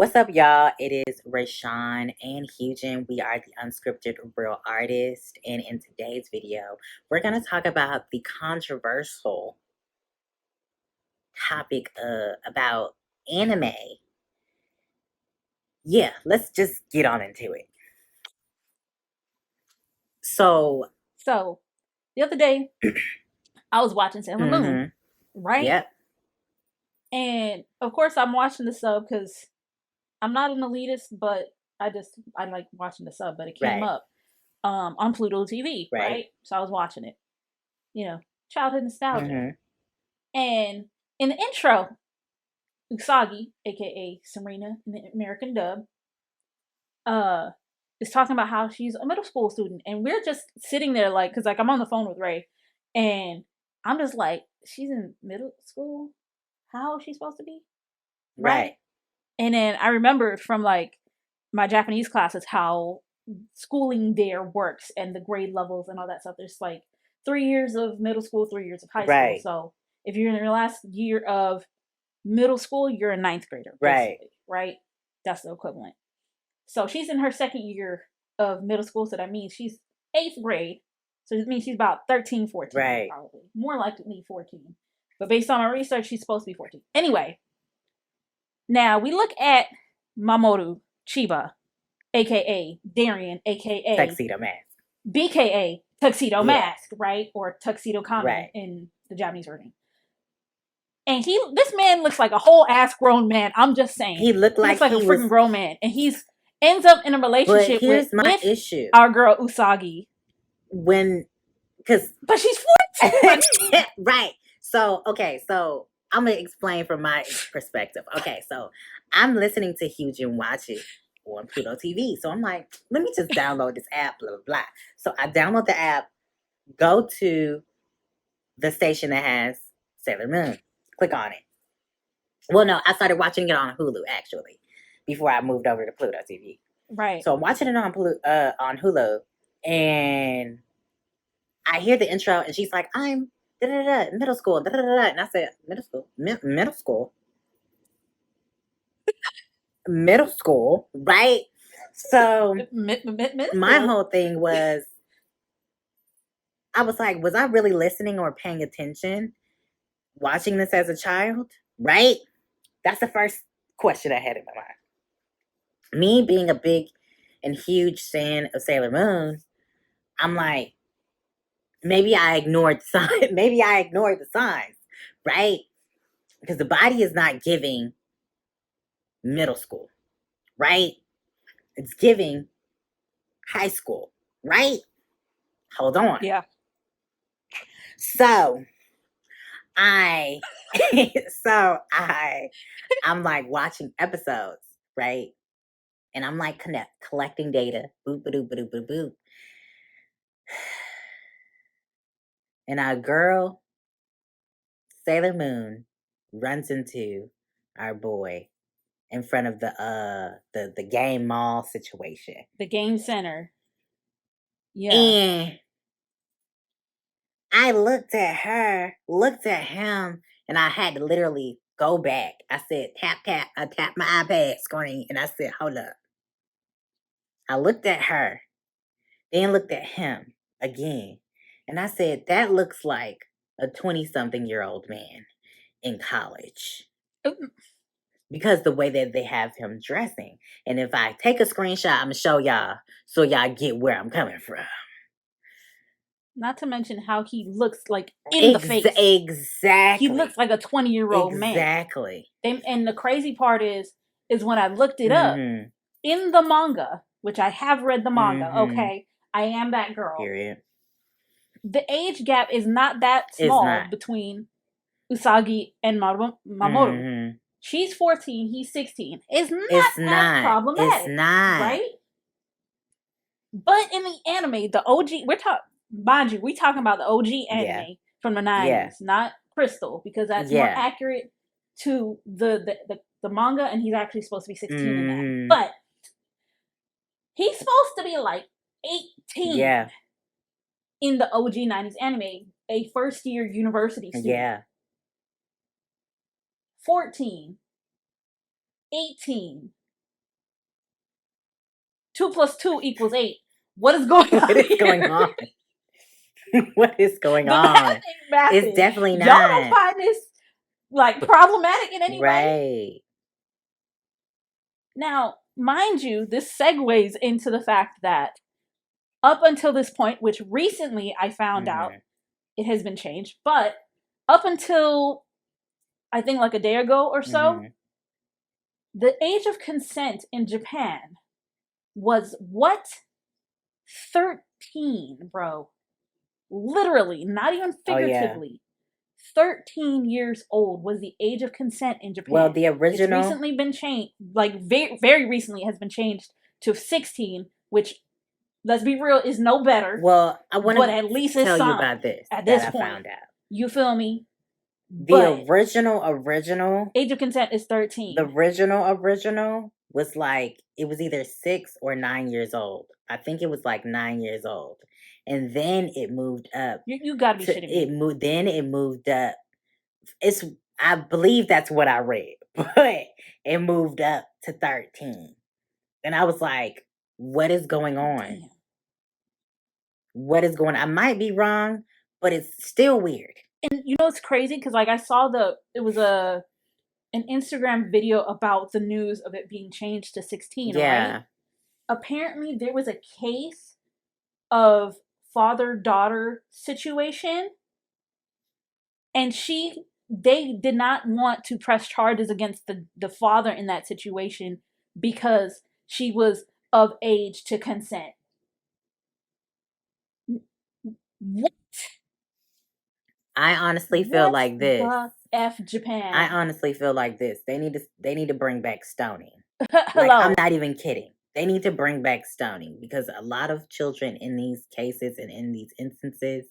What's up, y'all? It is Rayshawn and Hugin. We are the Unscripted Real Artist. And in today's video, we're going to talk about the controversial topic about anime. Yeah, let's just get on into it. So the other day, I was watching Sailor Moon, right? Yep. And of course, I'm watching the sub because I'm not an elitist, but I like watching the sub. But it came up on Pluto TV, right? So I was watching it. You know, childhood nostalgia. And in the intro, Usagi, aka Serena in the American dub, is talking about how she's a middle school student, and we're just sitting there like, because like I'm on the phone with Ray, and I'm just like, she's in middle school. How is she supposed to be? Right. And then I remember from like my Japanese classes how schooling there works and the grade levels and all that stuff. There's like 3 years of middle school, 3 years of high school. So if you're in your last year of middle school, you're a ninth grader, basically, right? That's the equivalent. So she's in her second year of middle school, so that means she's 8th grade. So it means she's about 13, 14, probably. More likely 14. But based on my research, she's supposed to be 14. Anyway, now we look at Mamoru Chiba, a.k.a. Darien, a.k.a. Tuxedo Mask. BKA Tuxedo Mask, right? Or Tuxedo Kami in the Japanese version. And this man looks like a whole ass grown man. I'm just saying. He looks like a freaking grown man. And ends up in a relationship with our girl Usagi. But she's 14. Right. So I'm going to explain from my perspective. Okay, so I'm listening to Hugin watch it on Pluto TV. So I'm like, let me just download this app, blah, blah, blah. So I download the app, go to the station that has Sailor Moon. Click on it. Well, no, I started watching it on Hulu, actually, before I moved over to Pluto TV. Right. So I'm watching it on Hulu, and I hear the intro, and she's like, I'm middle school, and I said, middle school? Middle school? Middle school, right? So my whole thing was, I was like, was I really listening or paying attention watching this as a child? Right? That's the first question I had in my mind. Me being a big and huge fan of Sailor Moon, I'm like, maybe I ignored the sign. Maybe I ignored the signs, right? Because the body is not giving middle school, right? It's giving high school, right? Hold on. Yeah. So I'm like watching episodes, right? And I'm like collecting data. Boop, ba-doop, ba-doop, ba-doop, boop. And our girl, Sailor Moon, runs into our boy in front of the game mall situation. The game center. Yeah. And I looked at her, looked at him, and I had to literally go back. I said, tap. I tapped my iPad screen, and I said, hold up. I looked at her, then looked at him again, and I said, that looks like a 20-something-year-old man in college. Because the way that they have him dressing. And if I take a screenshot, I'm going to show y'all so y'all get where I'm coming from. Not to mention how he looks like in the face. Exactly. He looks like a 20-year-old man. Exactly. And the crazy part is when I looked it up, in the manga, which I have read the manga, okay, I am that girl. Period. The age gap is not that small between Usagi and Mamoru. She's 14, he's 16. It's not problematic. It's not. Right? But in the anime, the OG, we talking about the OG anime from the 90s, not Crystal, because that's more accurate to the manga, and he's actually supposed to be 16 in that. But he's supposed to be like 18 in the OG 90s anime, a first-year university student. Yeah. 14, 18, 2 + 2 = 8. What is going on? What is going on? What is going on? It's definitely not. Y'all don't find this like problematic in any way? Right. Now, mind you, this segues into the fact that up until this point, which recently I found out it has been changed, but up until I think like a day ago or so, the age of consent in Japan was what? 13, bro. Literally, not even figuratively. 13 years old was the age of consent in Japan. Well, the original... It's recently been changed, like very, very recently has been changed to 16, which, let's be real, is no better. Well, I want to at least tell you about this at this that point. I found out. You feel me? The original age of consent is 13. The original was like, it was either 6 or 9 years old. I think it was like 9 years old. And then it moved up. You gotta be shitting me. Then it moved up. I believe that's what I read. But it moved up to 13. And I was like, what is going on? Damn. What is going on? I might be wrong, but it's still weird. And you know it's crazy? Because like I saw it was an Instagram video about the news of it being changed to 16, right? Apparently there was a case of father-daughter situation, and they did not want to press charges against the father in that situation because she was of age to consent. What? I honestly feel like this. The F Japan. I honestly feel like this. They need to bring back stoning. Like, I'm not even kidding. They need to bring back stoning because a lot of children in these cases and in these instances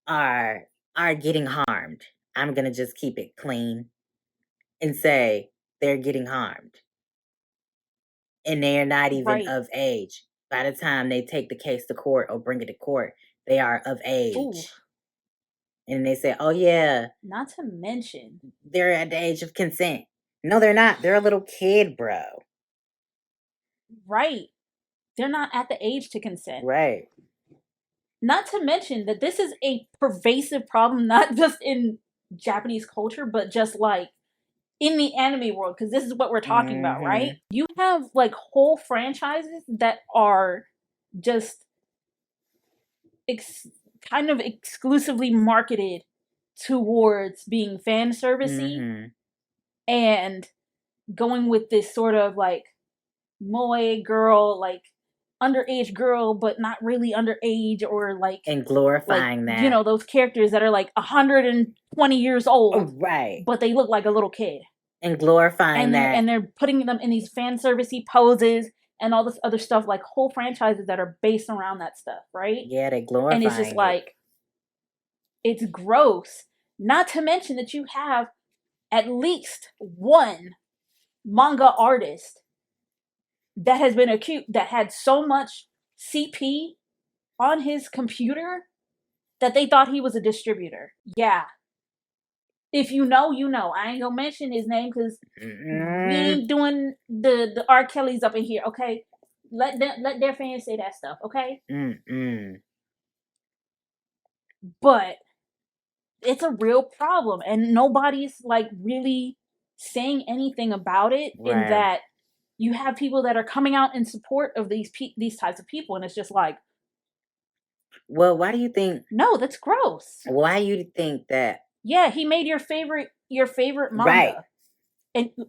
are getting harmed. I'm gonna just keep it clean and say they're getting harmed. And they're not even of age. By the time they take the case to court or bring it to court, they are of age. Ooh. And they say, oh yeah. Not to mention, they're at the age of consent. No, they're not. They're a little kid, bro. Right. They're not at the age to consent. Right. Not to mention that this is a pervasive problem, not just in Japanese culture, but just like in the anime world, because this is what we're talking about, right? You have like whole franchises that are just kind of exclusively marketed towards being fan servicey and going with this sort of like moe girl, like underage girl, but not really underage, or like, and glorifying that, you know, those characters that are like 120 years old, right? But they look like a little kid, and glorifying that, and they're putting them in these fan servicey poses and all this other stuff, like whole franchises that are based around that stuff, right? Yeah, they glorify. And it's just like, it's gross. Not to mention that you have at least one manga artist that has been accused, that had so much CP on his computer that they thought he was a distributor. Yeah. If you know, you know. I ain't gonna mention his name because we ain't doing the R. Kelly's up in here, okay? Let their fans say that stuff, okay? But it's a real problem, and nobody's like really saying anything about it. Right. In that you have people that are coming out in support of these types of people, and it's just like, well, why do you think? No, that's gross. Why do you think that? Yeah, he made your favorite manga, right,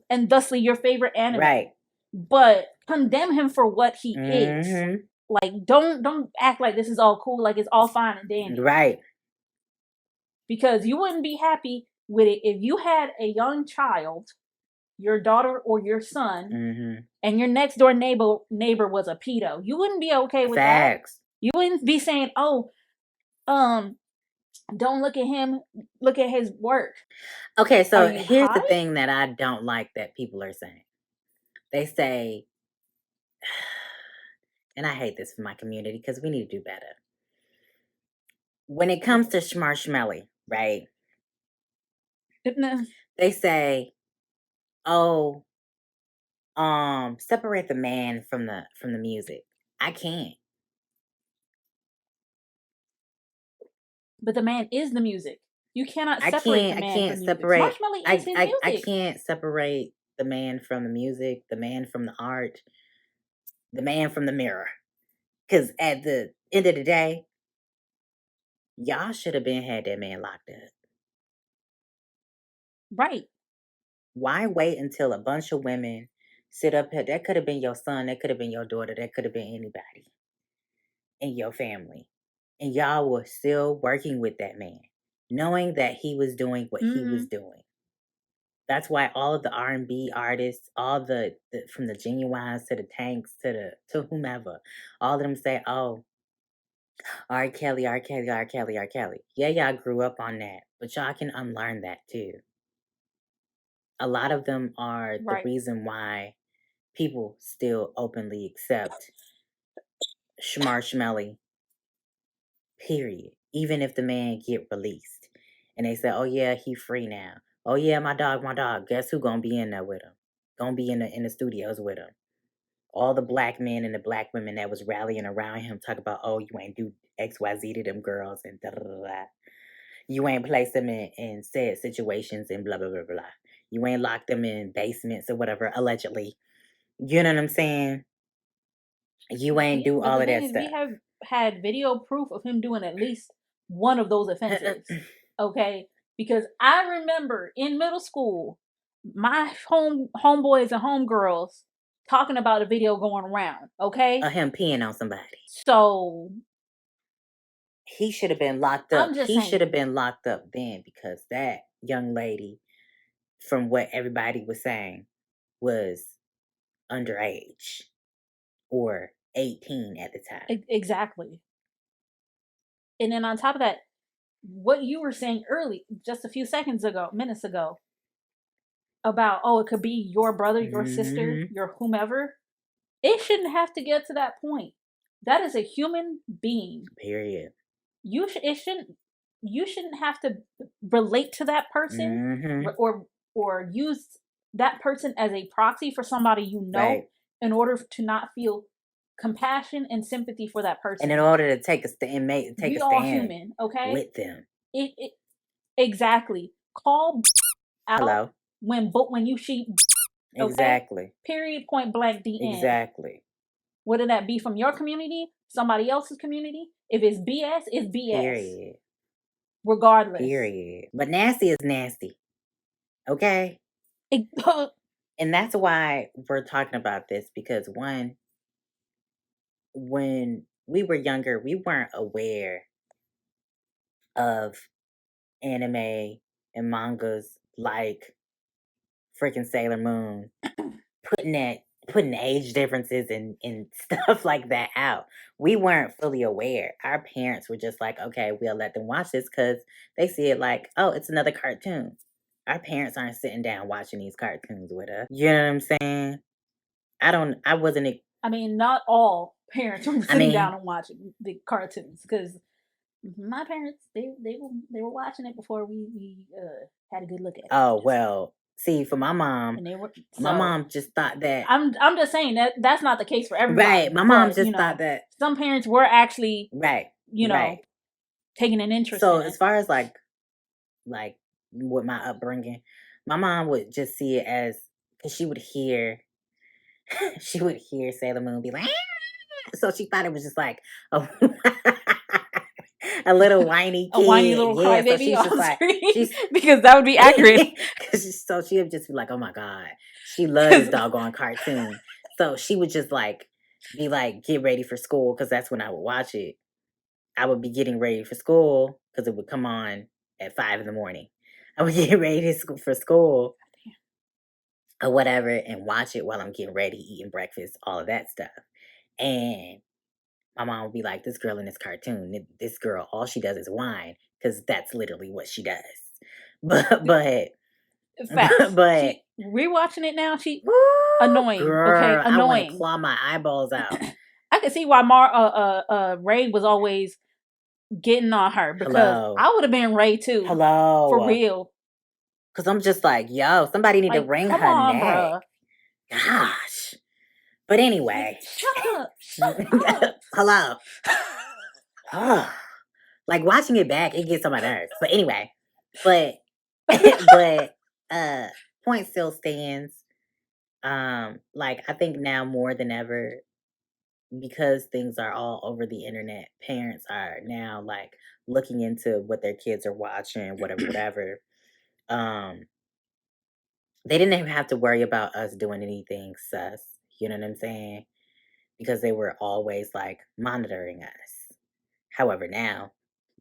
and thusly your favorite anime, right? But condemn him for what he is. Like, don't act like this is all cool, like it's all fine and dandy, right? Because you wouldn't be happy with it if you had a young child, your daughter or your son, and your next door neighbor was a pedo. You wouldn't be okay with that. You wouldn't be saying, "Oh, don't look at him. Look at his work." Okay, so here's the thing that I don't like that people are saying. They say, and I hate this for my community because we need to do better. When it comes to schmarshmelly, right? They say, oh, separate the man from the music. I can't. But the man is the music. You cannot separate the man from music. Marshmelly is his music. I can't separate the man from the music, the man from the art, the man from the mirror. Because at the end of the day, y'all should have had that man locked up. Right. Why wait until a bunch of women sit up here? That could have been your son. That could have been your daughter. That could have been anybody in your family. And y'all were still working with that man, knowing that he was doing what he was doing. That's why all of the R&B artists, all the from the Genuines to the Tanks to whomever, all of them say, "Oh, R. Kelly, R. Kelly, R. Kelly, R. Kelly." Yeah, y'all grew up on that, but y'all can unlearn that too. A lot of them are the reason why people still openly accept Schmarshmelly, period. Even if the man get released. And they say, "Oh yeah, he free now. Oh yeah, my dog. Guess who gonna be in there with him? Gonna be in the studios with him." All the black men and the black women that was rallying around him talk about, "Oh, you ain't do XYZ to them girls and da da da da. You ain't placed them in said situations and blah blah blah blah. You ain't locked them in basements or whatever, allegedly." You know what I'm saying? You ain't do all of that stuff. We have had video proof of him doing at least one of those offenses. Okay? Because I remember in middle school, my homeboys and homegirls talking about a video going around, okay? Of him peeing on somebody. So he should have been locked up. He should have been locked up then, because that young lady, from what everybody was saying, was underage or 18 at the time. Exactly. And then on top of that, what you were saying early, just a few minutes ago, about, oh, it could be your brother, your sister, your whomever. It shouldn't have to get to that point. That is a human being. Period. You shouldn't have to relate to that person or use that person as a proxy for somebody you know, in order to not feel compassion and sympathy for that person. And in order to take a stand, we all human, okay? With them. Exactly. Call out. Hello. When you sheep. Okay? Exactly. Period. Point blank. The end. Exactly. Whether that be from your community, somebody else's community, if it's BS, it's BS. Period. Regardless. Period. But nasty is nasty. Okay? And that's why we're talking about this, because one, when we were younger, we weren't aware of anime and mangas like freaking Sailor Moon putting age differences and stuff like that out. We weren't fully aware. Our parents were just like, "Okay, we'll let them watch this," because they see it like, "Oh, it's another cartoon." Our parents aren't sitting down watching these cartoons with us. You know what I'm saying? I mean, not all parents were sitting down and watching the cartoons, because my parents, they were watching it before we had a good look at it. Oh, well, see, for my mom, my mom just thought that. I'm just saying that's not the case for everybody. Right, my mom just thought that some parents were actually taking an interest. So as far as like with my upbringing, my mom would just see it as, because she would hear Sailor Moon be like, "Ah!" So she thought it was just like a little whiny kid. A whiny little crybaby on screen. Because that would be accurate. So she would just be like, "Oh my God, she loves this doggone cartoon." So she would just be like, "Get ready for school," because that's when I would watch it. I would be getting ready for school because it would come on at 5 a.m. I would get ready for school or whatever and watch it while I'm getting ready, eating breakfast, all of that stuff. And my mom would be like, "This girl in this cartoon, this girl, all she does is whine," because that's literally what she does. But rewatching it now, she annoying. Girl, okay, annoying. I want to claw my eyeballs out. I could see why Ray was always getting on her, because I would have been Ray too. Hello, for real. Because I'm just like, yo, somebody need to wring her neck. Gosh. But anyway. Shut up. Shut up. Hello. Like watching it back, it gets on my nerves. But anyway. But point still stands. Like I think now more than ever, because things are all over the internet, parents are now like looking into what their kids are watching, whatever. They didn't even have to worry about us doing anything sus. You know what I'm saying? Because they were always like monitoring us. However, now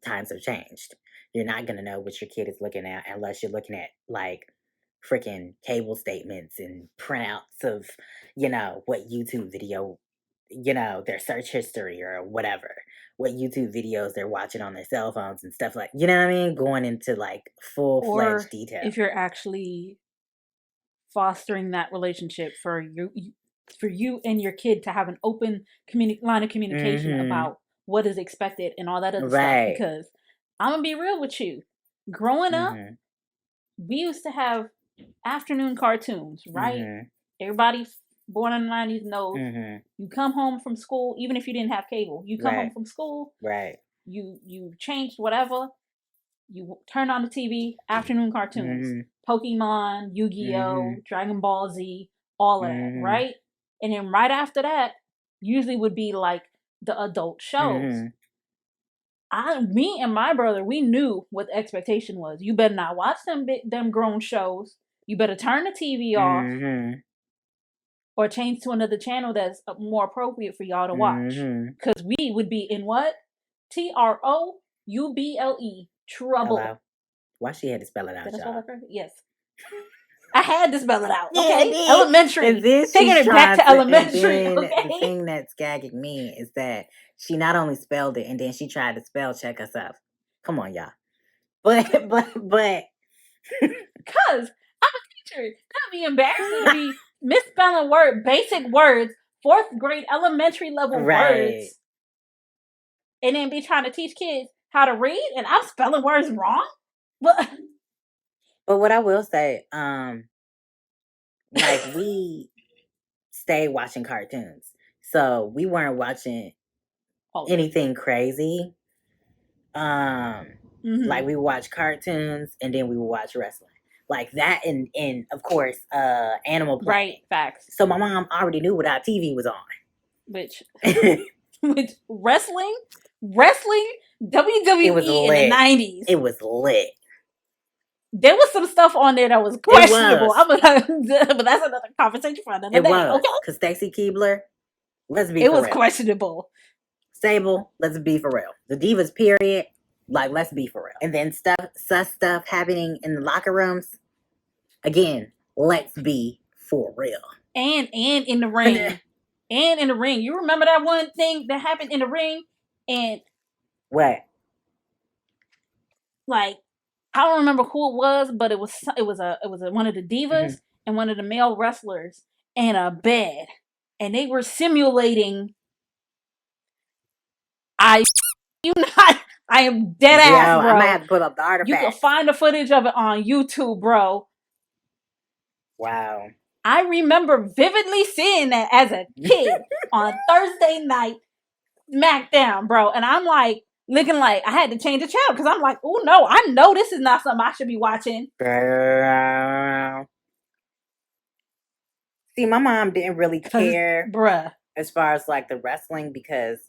times have changed. You're not gonna know what your kid is looking at unless you're looking at like freaking cable statements and printouts of, what YouTube video, their search history or whatever, what YouTube videos they're watching on their cell phones and stuff like, you know what I mean? Going into like full-fledged detail. If you're actually fostering that relationship for you and your kid to have an open line of communication about what is expected and all that other stuff. Because I'm gonna be real with you. Growing up, we used to have afternoon cartoons, right? Everybody born in the 90s knows you come home from school, even if you didn't have cable, you come home from school, you changed whatever, you turn on the TV, afternoon cartoons, Pokemon, Yu-Gi-Oh, Dragon Ball Z, all of that, right? And then right after that, usually would be like the adult shows. Me and my brother, we knew what the expectation was. You better not watch them grown shows. You better turn the TV off or change to another channel that's more appropriate for y'all to watch. Because we would be in what? Trouble. Trouble. Hello. Why she had to spell it out, Did I y'all? spell that correctly? Yes. I had to spell it out. Okay. Elementary. And then taking it back to elementary. And then okay. The thing that's gagging me is that she not only spelled it and then she tried to spell check herself. Come on, y'all. But because I'm a teacher. That'd be embarrassing to be misspelling basic words, 4th grade, elementary level words, and then be trying to teach kids how to read, and I'm spelling words wrong. But what I will say, like we stayed watching cartoons, so we weren't watching anything crazy. Like we would watch cartoons and then we would watch wrestling. Like that and of course Animal Planet. Right, facts. So my mom already knew what our TV was on. Which wrestling, WWE in the 90s. It was lit. There was some stuff on there that was questionable. But that's another conversation for another day. Okay, because Stacy Keibler, let's be. It was questionable. Stable, let's be for real. The Divas, period. Like, let's be for real. And then sus stuff happening in the locker rooms. Again, let's be for real. And in the ring. And in the ring. You remember that one thing that happened in the ring? And what? Like, I don't remember who it was, but it was one of the divas and one of the male wrestlers in a bed. And they were simulating I am dead ass, bro. I might have to put up the artifact. You can find the footage of it on YouTube, bro. Wow. I remember vividly seeing that as a kid on Thursday night SmackDown, bro. And I'm like, looking like I had to change the channel because I'm like, oh no, I know this is not something I should be watching. See, my mom didn't really care, bruh, as far as like the wrestling because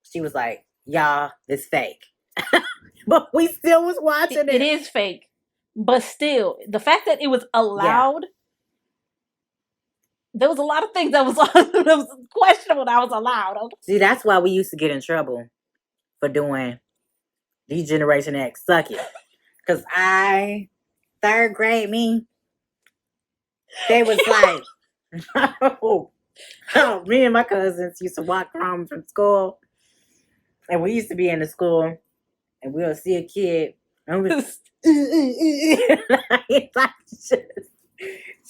she was like, y'all, it's fake. But we still was watching it. It is fake. But still, the fact that it was allowed, there was a lot of things that was questionable that was allowed. Okay? See, that's why we used to get in trouble for doing these Generation X suck it. Because 3rd grade me, they was like, me and my cousins used to walk home from school. And we used to be in the school and we'll see a kid and we was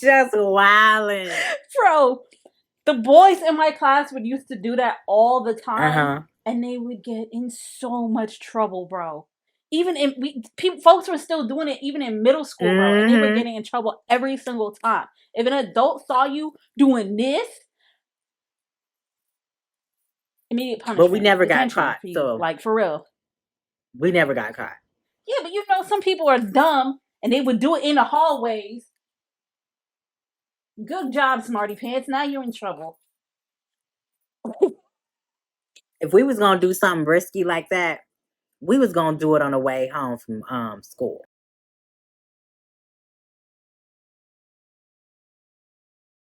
just wilding. Bro, the boys in my class would used to do that all the time. And they would get in so much trouble, bro. even folks were still doing it even in middle school, bro, and they were getting in trouble every single time. If an adult saw you doing this, immediate punishment. But we never got caught. So, like, for real, we never got caught. Yeah, but you know, some people are dumb and they would do it in the hallways. Good job, Smarty Pants. Now you're in trouble. If we was gonna do something risky like that, we was gonna do it on the way home from school.